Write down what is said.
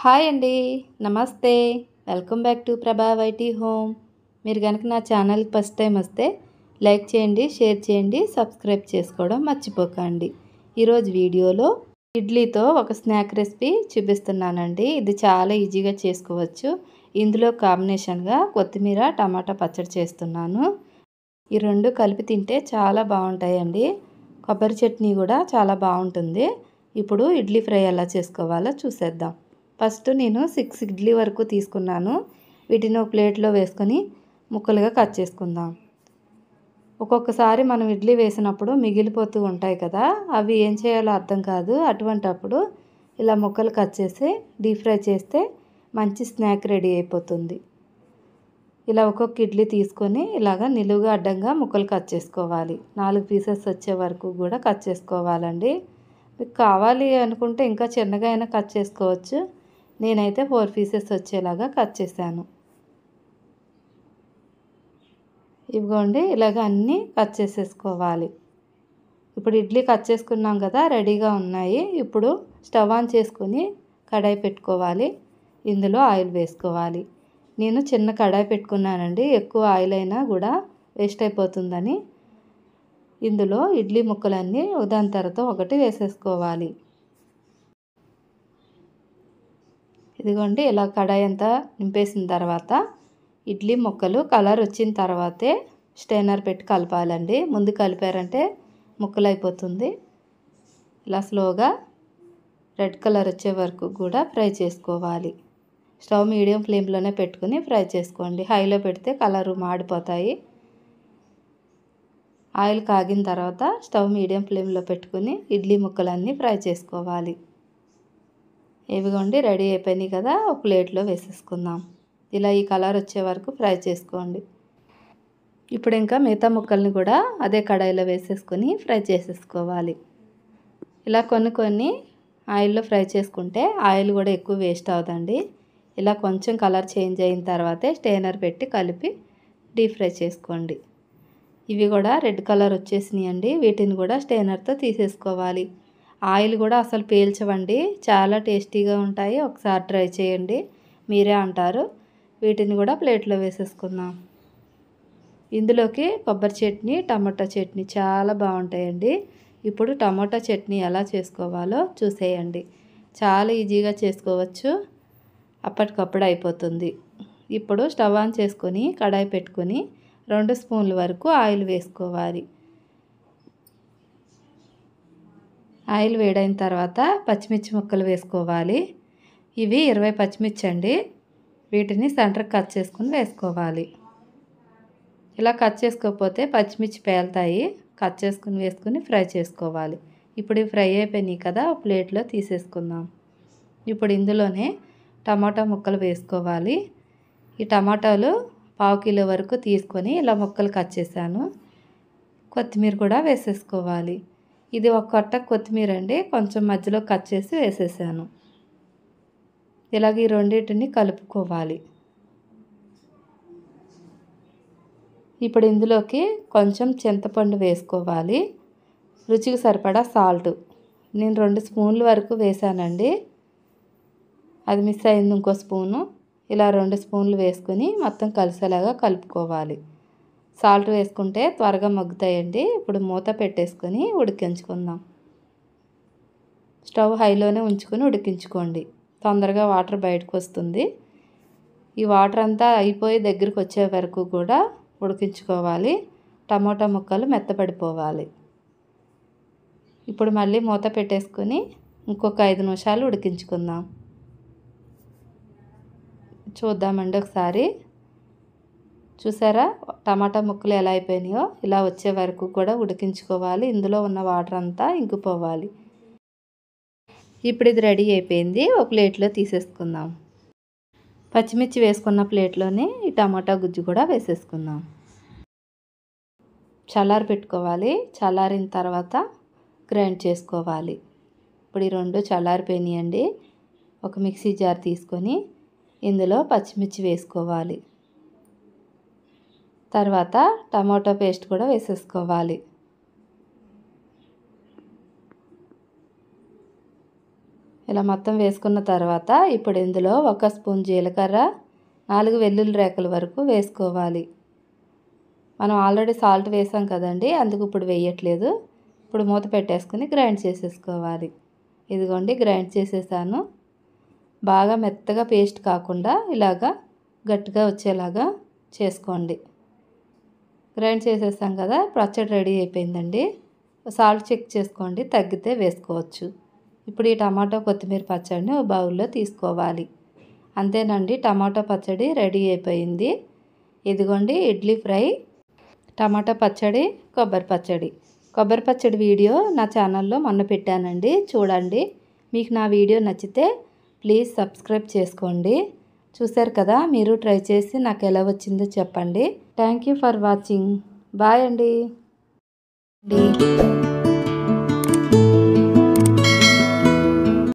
Hi అండి. నమస్తే. Welcome back to ప్రభా వైటీ హోమ్. మీరు కనుక నా ఛానల్కి ఫస్ట్ టైం వస్తే లైక్ చేయండి, షేర్ చేయండి, సబ్స్క్రైబ్ చేసుకోవడం మర్చిపోకండి. ఈరోజు వీడియోలో ఇడ్లీతో ఒక స్నాక్ రెసిపీ చూపిస్తున్నానండి. ఇది చాలా ఈజీగా చేసుకోవచ్చు. ఇందులో కాంబినేషన్గా కొత్తిమీర టమాటా పచ్చడి చేస్తున్నాను. ఈ రెండు కలిపి తింటే చాలా బాగుంటాయండి. కొబ్బరి చట్నీ కూడా చాలా బాగుంటుంది. ఇప్పుడు ఇడ్లీ ఫ్రై ఎలా చేసుకోవాలో చూసేద్దాం. ఫస్ట్ నేను 6 ఇడ్లీ వరకు తీసుకున్నాను. వీటిని ఒక ప్లేట్లో వేసుకొని ముక్కలుగా కట్ చేసుకుందాం. ఒక్కొక్కసారి మనం ఇడ్లీ వేసినప్పుడు మిగిలిపోతూ ఉంటాయి కదా, అవి ఏం చేయాలో అర్థం కాదు. అటువంటప్పుడు ఇలా ముక్కలు కట్ చేసి డీప్ ఫ్రై చేస్తే మంచి స్నాక్ రెడీ అయిపోతుంది. ఇలా ఒక్కొక్క ఇడ్లీ తీసుకొని ఇలాగ నిలువుగా అడ్డంగా ముక్కలు కట్ చేసుకోవాలి. 4 పీసెస్ వచ్చే వరకు కూడా కట్ చేసుకోవాలండి. మీకు కావాలి అనుకుంటే ఇంకా చిన్నగా అయినా కట్ చేసుకోవచ్చు. నేనైతే 4 పీసెస్ వచ్చేలాగా కట్ చేశాను. ఇదిగోండి, ఇలాగ అన్నీ కట్ చేసేసుకోవాలి. ఇప్పుడు ఇడ్లీ కట్ చేసుకున్నాం కదా, రెడీగా ఉన్నాయి. ఇప్పుడు స్టవ్ ఆన్ చేసుకొని కడాయి పెట్టుకోవాలి. ఇందులో ఆయిల్ వేసుకోవాలి. నేను చిన్న కడాయి పెట్టుకున్నానండి. ఎక్కువ ఆయిల్ అయినా కూడా వేస్ట్ అయిపోతుందని ఇందులో ఇడ్లీ ముక్కలన్నీ దాని తర్వాత ఒకటి వేసేసుకోవాలి. ఇదిగోండి, ఇలా కడాయి అంతా నింపేసిన తర్వాత ఇడ్లీ ముక్కలు కలర్ వచ్చిన తర్వాతే స్టెయినర్ పెట్టి కలపాలండి. ముందు కలిపారంటే ముక్కలు అయిపోతుంది. ఇలా స్లోగా రెడ్ కలర్ వచ్చే వరకు కూడా ఫ్రై చేసుకోవాలి. స్టవ్ మీడియం ఫ్లేమ్లోనే పెట్టుకుని ఫ్రై చేసుకోండి. హైలో పెడితే కలరు మాడిపోతాయి. ఆయిల్ కాగిన తర్వాత స్టవ్ మీడియం ఫ్లేమ్లో పెట్టుకుని ఇడ్లీ ముక్కలన్నీ ఫ్రై చేసుకోవాలి. ఇవిగోండి, రెడీ అయిపోయినాయి కదా, ఒక ప్లేట్లో వేసేసుకుందాం. ఇలా ఈ కలర్ వచ్చే వరకు ఫ్రై చేసుకోండి. ఇప్పుడు ఇంకా మిగతా ముక్కల్ని కూడా అదే కడాయిలో వేసేసుకొని ఫ్రై చేసేసుకోవాలి. ఇలా కొన్ని ఆయిల్లో ఫ్రై చేసుకుంటే ఆయిల్ కూడా ఎక్కువ వేస్ట్ అవుతుందండి. ఇలా కొంచెం కలర్ చేంజ్ అయిన తర్వాతే స్టెయినర్ పెట్టి కలిపి డీప్ ఫ్రై చేసుకోండి. ఇవి కూడా రెడ్ కలర్ వచ్చేసినాయండి. వీటిని కూడా స్టెయినర్తో తీసేసుకోవాలి. ఆయిల్ కూడా అసలు పీల్చవండి, చాలా టేస్టీగా ఉంటాయి. ఒకసారి ట్రై చేయండి, మీరే అంటారు. వీటిని కూడా ప్లేట్లో వేసేసుకుందాం. ఇందులోకి కొబ్బరి చట్నీ, టమాటా చట్నీ చాలా బాగుంటాయండి. ఇప్పుడు టమాటా చట్నీ ఎలా చేసుకోవాలో చూసేయండి. చాలా ఈజీగా చేసుకోవచ్చు, అప్పటికప్పుడు అయిపోతుంది. ఇప్పుడు స్టవ్ ఆన్ చేసుకొని కడాయి పెట్టుకొని 2 స్పూన్ల వరకు ఆయిల్ వేసుకోవాలి. ఆయిల్ వేడైన తర్వాత పచ్చిమిర్చి ముక్కలు వేసుకోవాలి. ఇవి 20 పచ్చిమిర్చి అండి. వీటిని సెంటర్కి కట్ చేసుకుని వేసుకోవాలి. ఇలా కట్ చేసుకోకపోతే పచ్చిమిర్చి పేలుతాయి. కట్ చేసుకుని వేసుకుని ఫ్రై చేసుకోవాలి. ఇప్పుడు ఇవి ఫ్రై అయిపోయినాయి కదా, ఒక ప్లేట్లో తీసేసుకుందాం. ఇప్పుడు ఇందులోనే టమాటా ముక్కలు వేసుకోవాలి. ఈ టమాటాలు 1/2 కిలో వరకు తీసుకొని ఇలా ముక్కలు కట్ చేశాను. కొత్తిమీర కూడా వేసేసుకోవాలి. ఇది ఒక కట్ట కొత్తిమీర అండి, కొంచెం మధ్యలో కట్ చేసి వేసేసాను. ఇలాగ ఈ రెండింటిని కలుపుకోవాలి. ఇప్పుడు ఇందులోకి కొంచెం చింతపండు వేసుకోవాలి. రుచికి సరిపడా సాల్ట్ నేను 2 స్పూన్ల వరకు వేసానండి. అది మిస్ అయింది, ఇంకో స్పూను. ఇలా 2 స్పూన్లు వేసుకొని మొత్తం కలిసేలాగా కలుపుకోవాలి. సాల్ట్ వేసుకుంటే త్వరగా మగ్గుతాయండి. ఇప్పుడు మూత పెట్టేసుకొని ఉడికించుకుందాం. స్టవ్ హైలోనే ఉంచుకొని ఉడికించుకోండి. తొందరగా వాటర్ బయటకు వస్తుంది. ఈ వాటర్ అంతా అయిపోయి దగ్గరికి వచ్చే వరకు కూడా ఉడికించుకోవాలి. టమాటా ముక్కలు మెత్తపడిపోవాలి. ఇప్పుడు మళ్ళీ మూత పెట్టేసుకొని ఇంకొక 5 నిమిషాలు ఉడికించుకుందాం. చూద్దామండి ఒకసారి. చూసారా టమాటా ముక్కలు ఎలా అయిపోయినాయో? ఇలా వచ్చే వరకు కూడా ఉడికించుకోవాలి. ఇందులో ఉన్న వాటర్ అంతా ఇంకిపోవాలి. ఇప్పుడు ఇది రెడీ అయిపోయింది. ఒక ప్లేట్లో తీసేసుకుందాం. పచ్చిమిర్చి వేసుకున్న ప్లేట్లోనే ఈ టమాటా గుజ్జు కూడా వేసేసుకుందాం. చల్లారి పెట్టుకోవాలి. చల్లారిన తర్వాత గ్రైండ్ చేసుకోవాలి. ఇప్పుడు ఈ రెండు చల్లారిపోయినాయండి. ఒక మిక్సీ జార్ తీసుకొని ఇందులో పచ్చిమిర్చి వేసుకోవాలి. తర్వాత టమాటో పేస్ట్ కూడా వేసేసుకోవాలి. ఇలా మొత్తం వేసుకున్న తర్వాత ఇప్పుడు ఇందులో 1 స్పూన్ జీలకర్ర, 4 వెల్లుల్లి రేఖల వరకు వేసుకోవాలి. మనం ఆల్రెడీ సాల్ట్ వేసాం కదండి, అందుకు ఇప్పుడు వేయట్లేదు. ఇప్పుడు మూత పెట్టేసుకుని గ్రైండ్ చేసేసుకోవాలి. ఇదిగోండి గ్రైండ్ చేసేసాను. బాగా మెత్తగా పేస్ట్ కాకుండా ఇలాగా గట్టిగా వచ్చేలాగా చేసుకోండి. గ్రైండ్ చేసేసాం కదా, పచ్చడి రెడీ అయిపోయిందండి. సాల్ట్ చెక్ చేసుకోండి, తగ్గితే వేసుకోవచ్చు. ఇప్పుడు ఈ టమాటో కొత్తిమీర పచ్చడిని ఒక బౌల్లో తీసుకోవాలి. అంతేనండి, టమాటో పచ్చడి రెడీ అయిపోయింది. ఇదిగోండి ఇడ్లీ ఫ్రై, టమాటా పచ్చడి, కొబ్బరి పచ్చడి వీడియో నా ఛానల్లో మొన్న పెట్టానండి, చూడండి. మీకు నా వీడియో నచ్చితే ప్లీజ్ సబ్స్క్రైబ్ చేసుకోండి. చూశారు కదా, మీరు ట్రై చేసి నాకు ఎలా వచ్చిందో చెప్పండి. Thank you for watching. Bye అండి.